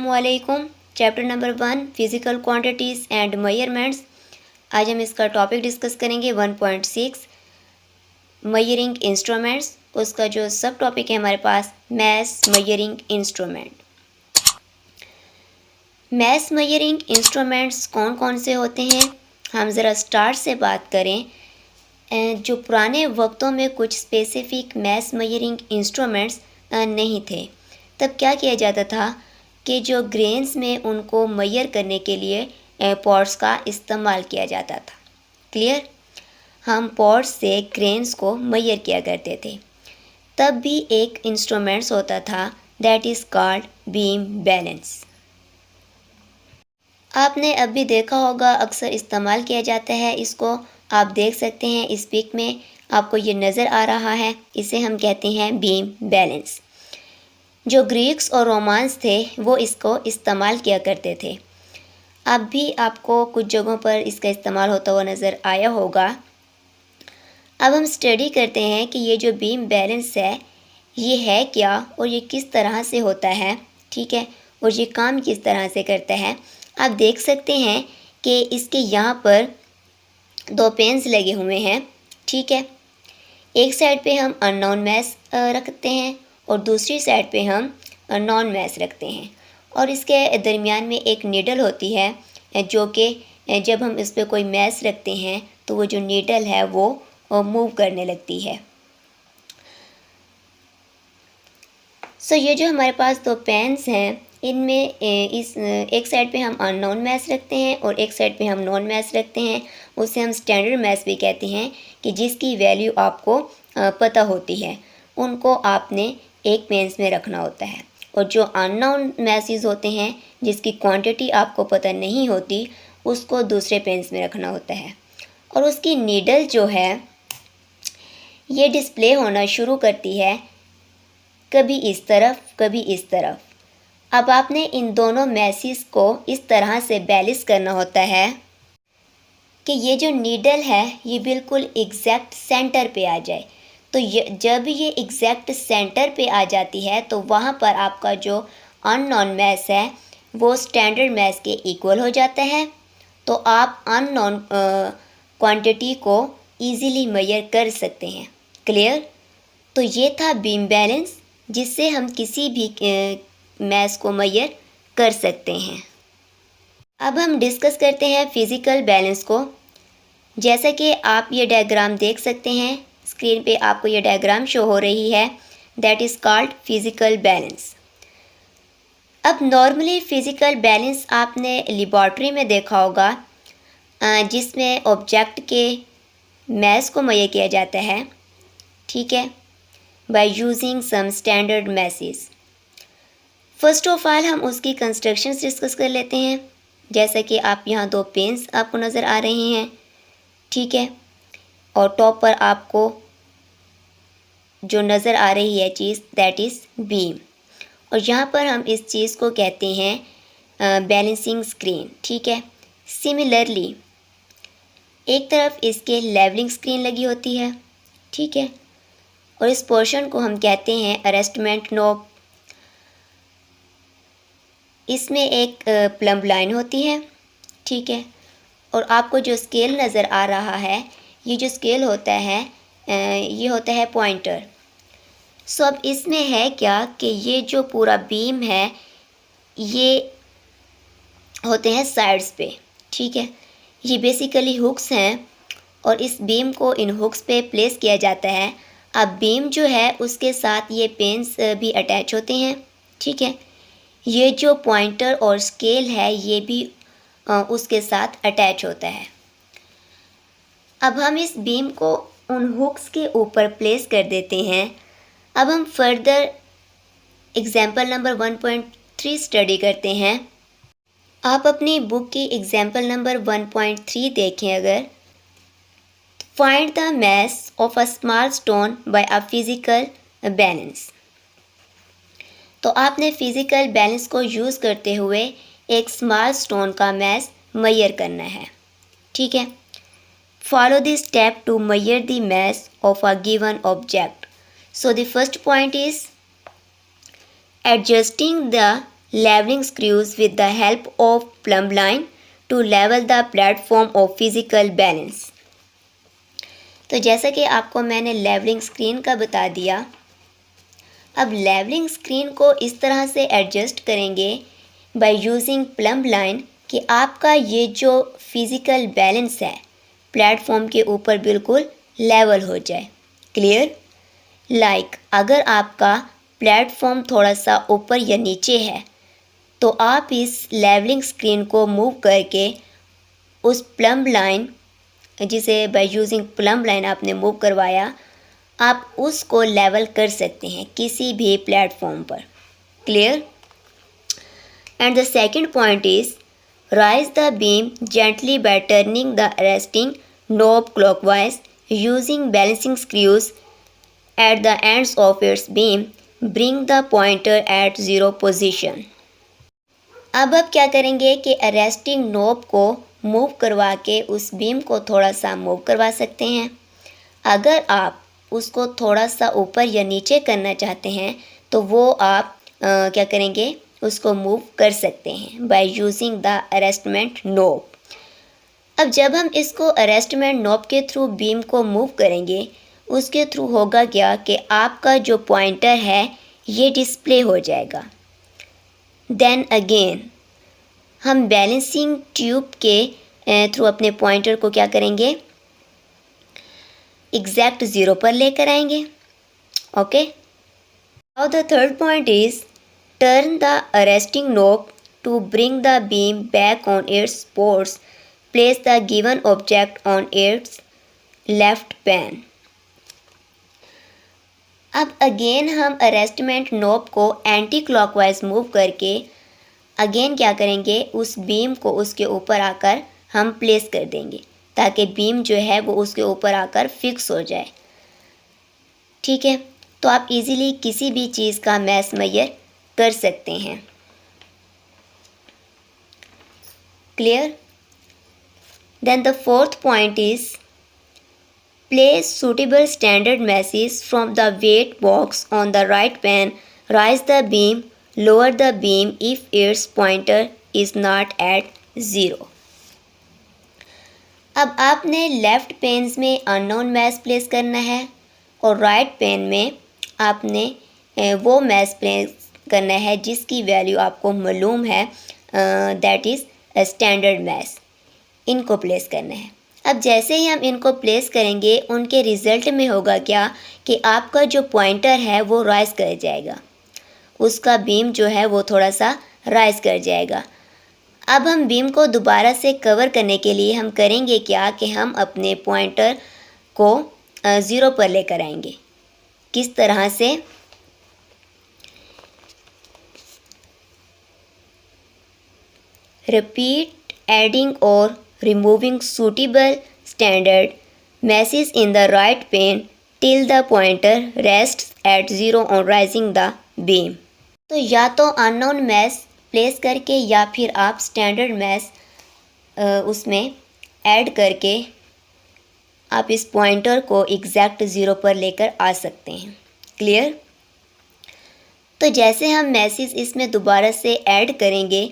अस्सलामुअलैकुम। Chapter number 1 physical quantities and measurements. आज हम इसका टॉपिक डिस्कस करेंगे 1.6 मेजरिंग इंस्ट्रूमेंट्स। उसका जो सब टॉपिक है हमारे पास mass measuring instrument. Mass measuring instruments कौन कौन से होते हैं, हम ज़रा स्टार्ट से बात करें। जो पुराने वक्तों में कुछ स्पेसिफिक मैस मेजरिंग इंस्ट्रूमेंट्स नहीं थे, तब क्या किया जाता था कि जो ग्रेन्स में उनको मेजर करने के लिए पॉट्स का इस्तेमाल किया जाता था। क्लियर, हम पॉट्स से ग्रेन्स को मेजर किया करते थे। तब भी एक इंस्ट्रूमेंट्स होता था that is called beam balance. आपने अभी देखा होगा, अक्सर इस्तेमाल किया जाता है इसको। आप देख सकते हैं इस पिक में आपको ये नज़र आ रहा है, इसे हम कहते हैं बीम बैलेंस। जो ग्रीक्स और रोमांस थे वो इसको इस्तेमाल किया करते थे। अब भी आपको कुछ जगहों पर इसका इस्तेमाल होता हुआ नज़र आया होगा। अब हम स्टडी करते हैं कि ये जो बीम बैलेंस है ये है क्या और ये किस तरह से होता है, ठीक है, और ये काम किस तरह से करता है। आप देख सकते हैं कि इसके यहाँ पर दो पेन्स लगे हुए हैं, ठीक है। एक साइड पे हम अननोन मैस रखते हैं और दूसरी साइड पे हम नॉन मैस रखते हैं, और इसके दरमियान में एक नीडल होती है जो कि जब हम इस पर कोई मैस रखते हैं तो वो जो नीडल है वो मूव करने लगती है। सो ये जो हमारे पास दो पेन्स हैं इनमें इस एक साइड पे हम अननोन मैस रखते हैं और एक साइड पे हम नॉन मैस रखते हैं। उसे हम स्टैंडर्ड मैस भी कहते हैं कि जिसकी वैल्यू आपको पता होती है, उनको आपने एक पेन्स में रखना होता है। और जो अननोन मैसेज होते हैं जिसकी क्वांटिटी आपको पता नहीं होती, उसको दूसरे पेन्स में रखना होता है। और उसकी नीडल जो है ये डिस्प्ले होना शुरू करती है, कभी इस तरफ कभी इस तरफ। अब आपने इन दोनों मैसेज को इस तरह से बैलेंस करना होता है कि ये जो नीडल है ये बिल्कुल एग्जैक्ट सेंटर पे आ जाए। तो जब ये एग्जैक्ट सेंटर पे आ जाती है तो वहाँ पर आपका जो अननोन मैस है वो स्टैंडर्ड मैस के इक्वल हो जाता है। तो आप अननोन क्वांटिटी को इजीली मेजर कर सकते हैं। क्लियर, तो ये था बीम बैलेंस जिससे हम किसी भी मैस को मेजर कर सकते हैं। अब हम डिस्कस करते हैं फिज़िकल बैलेंस को। जैसा कि आप ये डायग्राम देख सकते हैं, स्क्रीन पे आपको ये डायग्राम शो हो रही है, that is called physical balance. अब नॉर्मली फ़िज़िकल बैलेंस आपने लेबॉर्ट्री में देखा होगा, जिसमें ऑब्जेक्ट के मैस को मेजर किया जाता है, ठीक है, by using some standard message. First of all हम उसकी कंस्ट्रक्शंस डिस्कस कर लेते हैं। जैसा कि आप यहाँ दो पेन्स आपको नज़र आ रहे हैं, ठीक है, और टॉप पर आपको जो नज़र आ रही है चीज़ दैट इज़ बीम, और यहाँ पर हम इस चीज़ को कहते हैं बैलेंसिंग स्क्रीन, ठीक है। सिमिलरली एक तरफ इसके लेवलिंग स्क्रीन लगी होती है, ठीक है, और इस पोर्शन को हम कहते हैं अरेस्टमेंट नॉब। इसमें एक प्लम्ब लाइन होती है, ठीक है, और आपको जो स्केल नज़र आ रहा है ये जो स्केल होता है ये होता है पॉइंटर। सो अब इसमें है क्या कि ये जो पूरा बीम है ये होते हैं साइड्स पे, ठीक है, ये बेसिकली हुक्स हैं और इस बीम को इन हुक्स पे प्लेस किया जाता है। अब बीम जो है उसके साथ ये पेन्स भी अटैच होते हैं, ठीक है। ये जो पॉइंटर और स्केल है ये भी उसके साथ अटैच होता है। अब हम इस बीम को उन हुक्स के ऊपर प्लेस कर देते हैं। अब हम फर्दर एग्जाम्पल नंबर 1.3 स्टडी करते हैं। आप अपनी बुक की एग्जाम्पल नंबर 1.3 देखें अगर, find the mass of a small stone by a physical balance. तो आपने फिज़िकल बैलेंस को यूज़ करते हुए एक स्मॉल स्टोन का मैस मेजर करना है, ठीक है। Follow this step to measure the mass of a given object. So the first point is adjusting the leveling screws with the help of plumb line to level the platform of physical balance। तो जैसा कि आपको मैंने levelling screen का बता दिया, अब levelling screen को इस तरह से एडजस्ट करेंगे बाय यूजिंग प्लम्ब लाइन कि आपका ये जो फिज़िकल बैलेंस है प्लेटफॉर्म के ऊपर बिल्कुल लेवल हो जाए। क्लियर? लाइक अगर आपका प्लेटफॉर्म थोड़ा सा ऊपर या नीचे है तो आप इस लेवलिंग स्क्रीन को मूव करके उस प्लम्ब लाइन, जिसे बाय यूजिंग प्लम्ब लाइन आपने मूव करवाया, आप उसको लेवल कर सकते हैं किसी भी प्लेटफॉर्म पर। Clear? And the second point is raise the beam gently by turning the resting knob clockwise using balancing screws at the ends of its beam, bring the pointer at zero position. अब आप क्या करेंगे कि resting knob को move करवा के उस beam को थोड़ा सा मूव करवा सकते हैं। अगर आप उसको थोड़ा सा ऊपर या नीचे करना चाहते हैं तो वो आप क्या करेंगे, उसको मूव कर सकते हैं बाय यूजिंग द अरेस्टमेंट नॉब। अब जब हम इसको अरेस्टमेंट नॉब के थ्रू बीम को मूव करेंगे, उसके थ्रू होगा क्या कि आपका जो पॉइंटर है ये डिस्प्ले हो जाएगा। देन अगेन हम बैलेंसिंग ट्यूब के थ्रू अपने पॉइंटर को क्या करेंगे, एग्जैक्ट ज़ीरो पर लेकर आएंगे। Okay, now the third point is turn the arresting knob to bring the beam back on its ports, place the given object on its left pan. अब again हम arrestment knob को anti clockwise move करके again क्या करेंगे, उस beam को उसके ऊपर आकर हम प्लेस कर देंगे ताकि बीम जो है वो उसके ऊपर आकर फिक्स हो जाए। ठीक है, तो आप इजीली किसी भी चीज़ का मैस मेजर कर सकते हैं। Clear? Then the fourth point is place suitable standard meshes from the weight box on the right pan, raise the beam, lower the beam if its pointer is not at zero। अब आपने left pens में unknown mash place करना है और right pen में आपने वो mash place करना है जिसकी वैल्यू आपको मालूम है, दैट इज़ स्टैंडर्ड मैश। इनको प्लेस करना है। अब जैसे ही हम इनको प्लेस करेंगे उनके रिज़ल्ट में होगा क्या कि आपका जो पॉइंटर है वो राइज कर जाएगा, उसका बीम जो है वो थोड़ा सा राइज कर जाएगा। अब हम बीम को दोबारा से कवर करने के लिए हम करेंगे क्या कि हम अपने पॉइंटर को ज़ीरो पर लेकर आएंगे। किस तरह से? रिपीट एडिंग और removing suitable standard masses in the right pan till the pointer rests at zero on raising the beam. तो या तो अननोन मैश प्लेस करके या फिर आप स्टैंडर्ड मैश उसमें ऐड करके आप इस पॉइंटर को एग्जैक्ट ज़ीरो पर लेकर आ सकते हैं। क्लियर? तो जैसे हम मैसेज इसमें दोबारा से ऐड करेंगे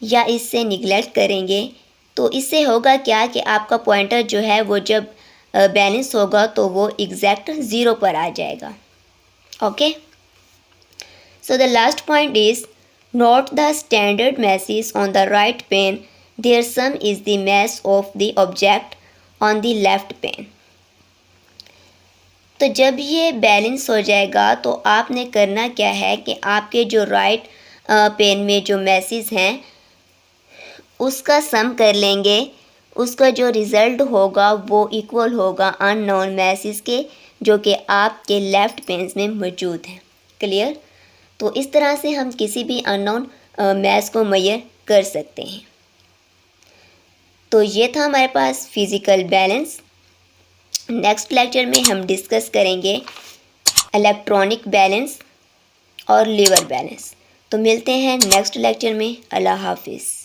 या इससे निगलेक्ट करेंगे तो इससे होगा क्या कि आपका पॉइंटर जो है वो जब बैलेंस होगा तो वो एग्जैक्ट ज़ीरो पर आ जाएगा। Okay, so the last point is note the standard meshes on the right pane, their sum is the mesh of the object on the left pane। तो जब ये बैलेंस हो जाएगा तो आपने करना क्या है कि आपके जो राइट पेन में जो मैसेज हैं उसका सम कर लेंगे, उसका जो रिज़ल्ट होगा वो इक्वल होगा अननोन मैसेज के जो कि आपके लेफ़्ट पेन्स में मौजूद हैं। क्लियर? तो इस तरह से हम किसी भी अननोन मैश को मेजर कर सकते हैं। तो ये था हमारे पास फिज़िकल बैलेंस। नेक्स्ट लेक्चर में हम डिस्कस करेंगे इलेक्ट्रॉनिक बैलेंस और लीवर बैलेंस। तो मिलते हैं नेक्स्ट लेक्चर में। अल्लाह हाफिज़।